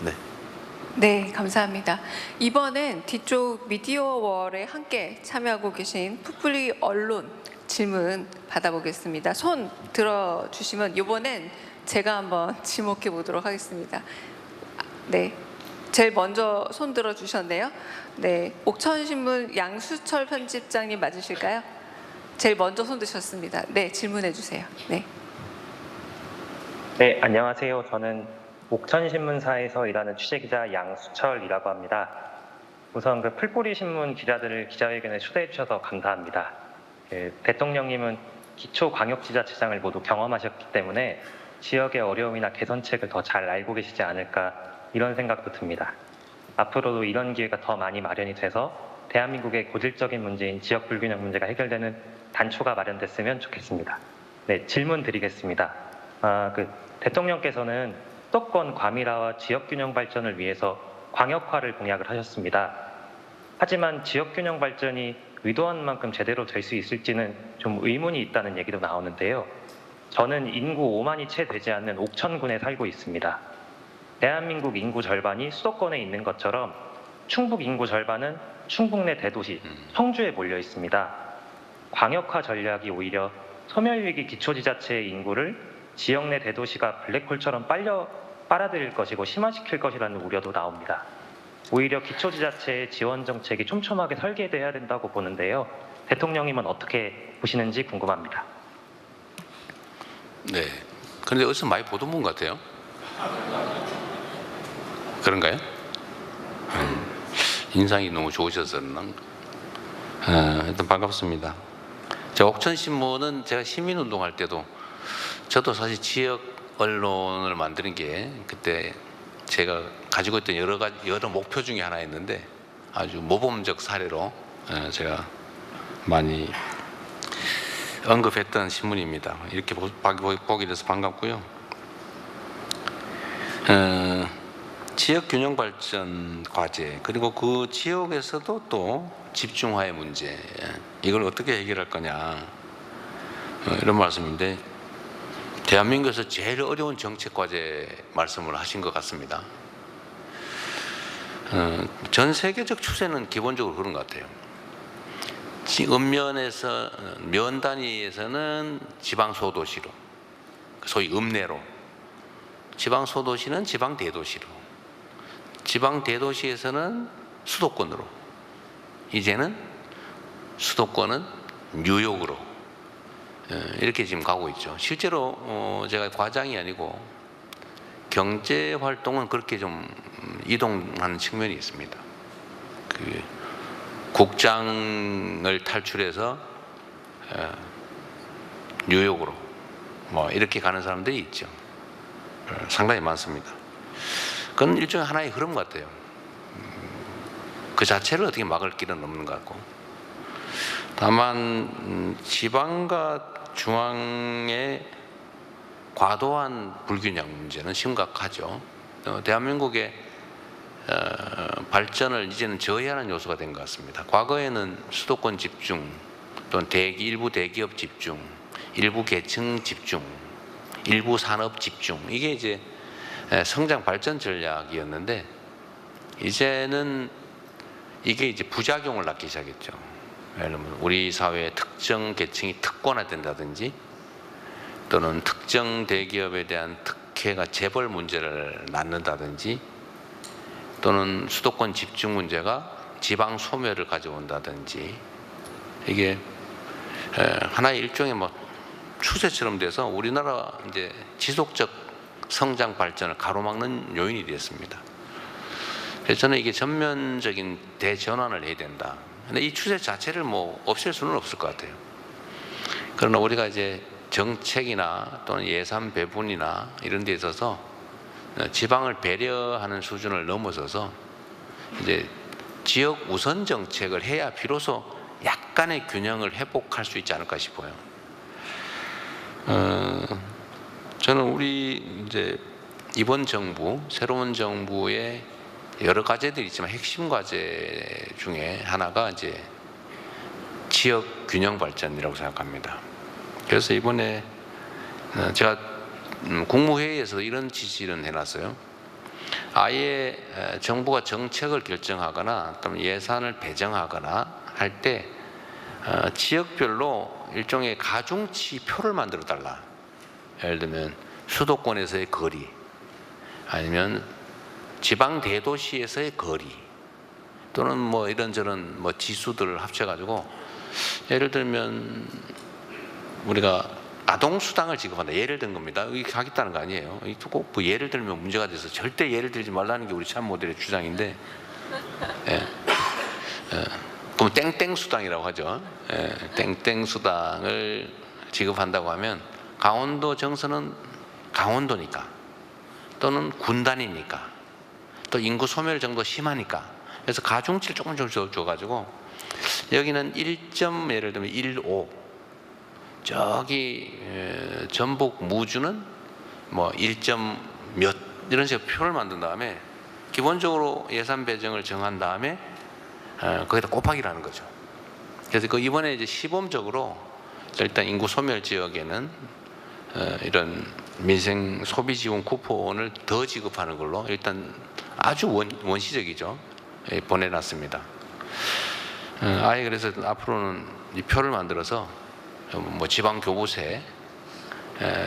네. 네, 감사합니다. 이번엔 뒤쪽 미디어월에 함께 참여하고 계신 풋뿌리 언론 질문 받아보겠습니다. 손 들어주시면 이번엔 제가 한번 지목해 보도록 하겠습니다. 네, 제일 먼저 손 들어주셨네요. 네, 옥천신문 양수철 편집장님 맞으실까요? 제일 먼저 손 드셨습니다. 네, 질문해 주세요. 네. 네, 안녕하세요. 저는 옥천신문사에서 일하는 취재기자 양수철이라고 합니다. 우선 그 풀뿌리 신문 기자들을 기자회견에 초대해 주셔서 감사합니다. 대통령님은 기초광역지자체장을 모두 경험하셨기 때문에 지역의 어려움이나 개선책을 더 잘 알고 계시지 않을까 이런 생각도 듭니다. 앞으로도 이런 기회가 더 많이 마련이 돼서 대한민국의 고질적인 문제인 지역 불균형 문제가 해결되는 단초가 마련됐으면 좋겠습니다. 네, 질문 드리겠습니다. 대통령께서는 수도권 과밀화와 지역균형 발전을 위해서 광역화를 공약을 하셨습니다. 하지만 지역균형 발전이 의도한 만큼 제대로 될 수 있을지는 좀 의문이 있다는 얘기도 나오는데요. 저는 인구 5만이 채 되지 않는 옥천군에 살고 있습니다. 대한민국 인구 절반이 수도권에 있는 것처럼 충북 인구 절반은 충북 내 대도시 청주에 몰려 있습니다. 광역화 전략이 오히려 소멸위기 기초지자체의 인구를 지역 내 대도시가 블랙홀처럼 빨아들일 것이고 심화시킬 것이라는 우려도 나옵니다. 오히려 기초지자체의 지원 정책이 촘촘하게 설계돼야 된다고 보는데요. 대통령님은 어떻게 보시는지 궁금합니다. 네. 그런데 어디서 많이 보던 분 같아요. 그런가요? 인상이 너무 좋으셨었나? 일단 반갑습니다. 제가 옥천신문은 제가 시민운동할 때도 저도 사실 지역 언론을 만드는 게 그때 제가 가지고 있던 여러 목표 중에 하나였는데 아주 모범적 사례로 제가 많이 언급했던 신문입니다. 이렇게 보게 돼서 반갑고요. 지역 균형 발전 과제 그리고 그 지역에서도 또 집중화의 문제 이걸 어떻게 해결할 거냐 이런 말씀인데 대한민국에서 제일 어려운 정책 과제 말씀을 하신 것 같습니다. 전 세계적 추세는 기본적으로 그런 것 같아요. 읍면에서 면 단위에서는 지방 소도시로 소위 읍내로 지방 소도시는 지방 대도시로 지방 대도시에서는 수도권으로 이제는 수도권은 뉴욕으로 이렇게 지금 가고 있죠. 실제로 제가 과장이 아니고 경제 활동은 그렇게 좀 이동하는 측면이 있습니다. 그 국장을 탈출해서 뉴욕으로 뭐 이렇게 가는 사람들이 있죠. 상당히 많습니다. 그건 일종의 하나의 흐름 같아요. 그 자체를 어떻게 막을 길은 없는 것 같고 다만 지방과 중앙의 과도한 불균형 문제는 심각하죠. 대한민국의 발전을 이제는 저해하는 요소가 된 것 같습니다. 과거에는 수도권 집중, 또는 일부 대기업 집중, 일부 계층 집중, 일부 산업 집중 이게 이제 성장 발전 전략이었는데 이제는 이게 이제 부작용을 낳기 시작했죠. 예를 들면 우리 사회의 특정 계층이 특권화된다든지 또는 특정 대기업에 대한 특혜가 재벌 문제를 낳는다든지 또는 수도권 집중 문제가 지방 소멸을 가져온다든지 이게 하나의 일종의 뭐 추세처럼 돼서 우리나라 이제 지속적 성장 발전을 가로막는 요인이 됐습니다. 그래서 저는 이게 전면적인 대전환을 해야 된다. 근데 이 추세 자체를 뭐 없앨 수는 없을 것 같아요. 그러나 우리가 이제 정책이나 또는 예산 배분이나 이런 데 있어서 지방을 배려하는 수준을 넘어서서 이제 지역 우선 정책을 해야 비로소 약간의 균형을 회복할 수 있지 않을까 싶어요. 저는 우리 이제 이번 정부, 새로운 정부의 여러 과제들이 있지만 핵심 과제 중에 하나가 이제 지역 균형 발전이라고 생각합니다. 그래서 이번에 제가 국무회의에서 이런 지시를 해놨어요. 아예 정부가 정책을 결정하거나 또는 예산을 배정하거나 할 때 지역별로 일종의 가중치 표를 만들어 달라. 예를 들면 수도권에서의 거리, 아니면 지방 대도시에서의 거리, 또는 뭐 이런저런 뭐 지수들을 합쳐가지고, 예를 들면 우리가 아동수당을 지급한다. 예를 든 겁니다. 이게 하겠다는 거 아니에요. 꼭 뭐 예를 들면 문제가 돼서 절대 예를 들지 말라는 게 우리 참모델의 주장인데, 예. 그럼 땡땡수당이라고 하죠. 예. 땡땡수당을 지급한다고 하면 강원도 정서는 강원도니까, 또는 군단이니까, 또 인구 소멸 정도 심하니까, 그래서 가중치를 조금 줘가지고 여기는 1점 예를 들면 1.5, 저기 전북 무주는 뭐 1점 몇 이런 식으로 표를 만든 다음에 기본적으로 예산 배정을 정한 다음에 거기다 곱하기라는 거죠. 그래서 그 이번에 이제 시범적으로 일단 인구 소멸 지역에는 이런 민생 소비 지원 쿠폰을 더 지급하는 걸로 일단 아주 원시적이죠. 보내놨습니다. 아예 그래서 앞으로는 이 표를 만들어서 뭐 지방 교부세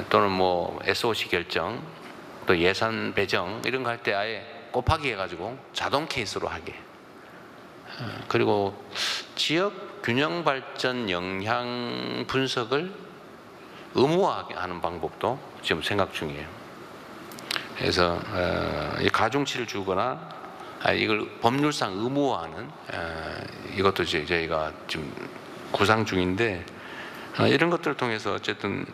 또는 뭐 SOC 결정 또 예산 배정 이런 거 할 때 아예 곱하기 해가지고 자동 케이스로 하게. 그리고 지역 균형 발전 영향 분석을 의무화하는 방법도 지금 생각 중이에요. 그래서 이 가중치를 주거나 이걸 법률상 의무화하는 이것도 저희가 지금 구상 중인데, 이런 것들을 통해서 어쨌든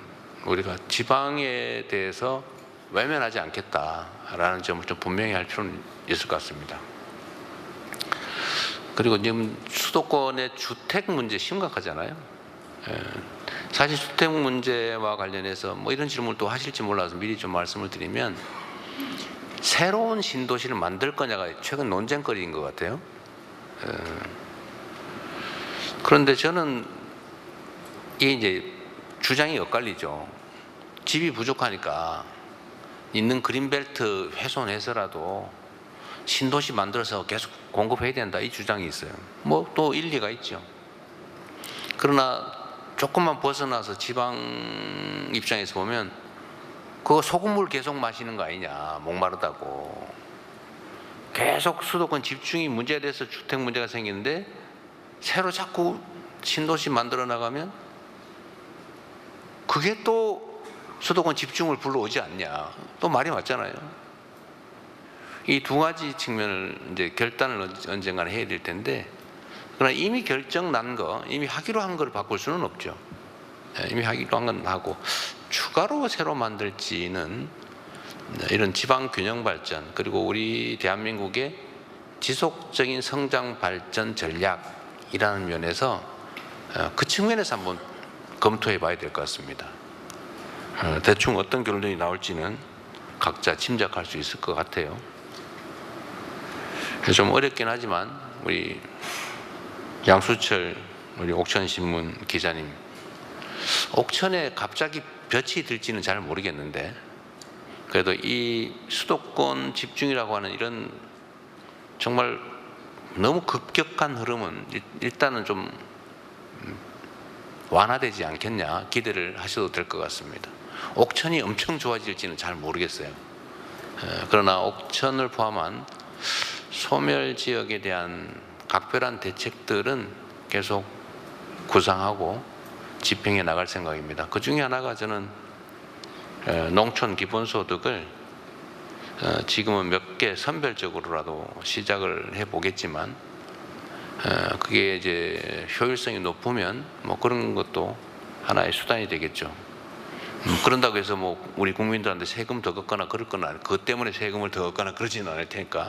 우리가 지방에 대해서 외면하지 않겠다라는 점을 좀 분명히 할 필요는 있을 것 같습니다. 그리고 지금 수도권의 주택 문제 심각하잖아요. 사실 주택 문제와 관련해서 뭐 이런 질문을 또 하실지 몰라서 미리 좀 말씀을 드리면, 새로운 신도시를 만들 거냐가 최근 논쟁거리인 것 같아요. 그런데 저는 이게 이제 주장이 엇갈리죠. 집이 부족하니까 있는 그린벨트 훼손해서라도 신도시 만들어서 계속 공급해야 된다, 이 주장이 있어요. 뭐 또 일리가 있죠. 그러나 조금만 벗어나서 지방 입장에서 보면 그거 소금물 계속 마시는 거 아니냐, 목마르다고. 계속 수도권 집중이 문제돼서 주택 문제가 생기는데 새로 자꾸 신도시 만들어 나가면 그게 또 수도권 집중을 불러오지 않냐. 또 말이 맞잖아요. 이 두 가지 측면을 이제 결단을 언젠가는 해야 될 텐데, 그러나 이미 결정 난 거, 이미 하기로 한 걸 바꿀 수는 없죠. 이미 하기로 한 건 하고 추가로 새로 만들지는 이런 지방 균형 발전, 그리고 우리 대한민국의 지속적인 성장 발전 전략이라는 면에서 그 측면에서 한번 검토해 봐야 될 것 같습니다. 대충 어떤 결론이 나올지는 각자 짐작할 수 있을 것 같아요. 좀 어렵긴 하지만 우리 양수철 우리 옥천신문 기자님, 옥천에 갑자기 볕이 들지는 잘 모르겠는데 그래도 이 수도권 집중이라고 하는 이런 정말 너무 급격한 흐름은 일단은 좀 완화되지 않겠냐 기대를 하셔도 될 것 같습니다. 옥천이 엄청 좋아질지는 잘 모르겠어요. 그러나 옥천을 포함한 소멸 지역에 대한 각별한 대책들은 계속 구상하고 집행해 나갈 생각입니다. 그 중에 하나가 저는 농촌 기본소득을 지금은 몇 개 선별적으로라도 시작을 해보겠지만 그게 이제 효율성이 높으면 뭐 그런 것도 하나의 수단이 되겠죠. 그런다고 해서 뭐 우리 국민들한테 세금 더 걷거나 그럴 건 아니고, 그것 때문에 세금을 더 걷거나 그러지는 않을 테니까